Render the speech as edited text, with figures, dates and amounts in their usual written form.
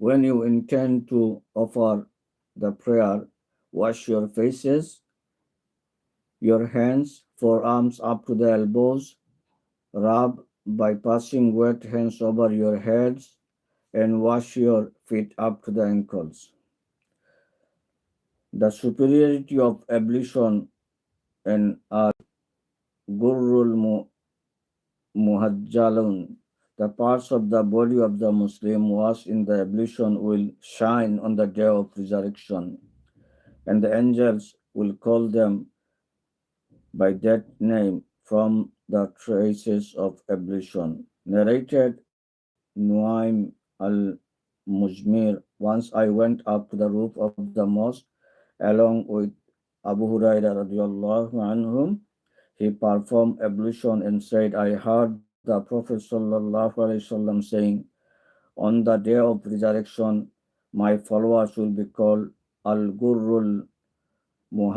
When you intend to offer the prayer, wash your faces, your hands, forearms up to the elbows, rub by passing wet hands over your heads, and wash your feet up to the ankles. The superiority of ablution and al-gurrul muhajjalun, the parts of the body of the Muslim washed in the ablution will shine on the day of resurrection, and the angels will call them by that name from the traces of ablution. Narrated Nuaym al-Mujmir, once I went up to the roof of the mosque along with Abu Hurairah radiallahu anhum. He performed ablution and said, I heard the Prophet sallallahu alaihi wasallam saying, on the day of resurrection, my followers will be called Al-Gurrul Muhajjalun.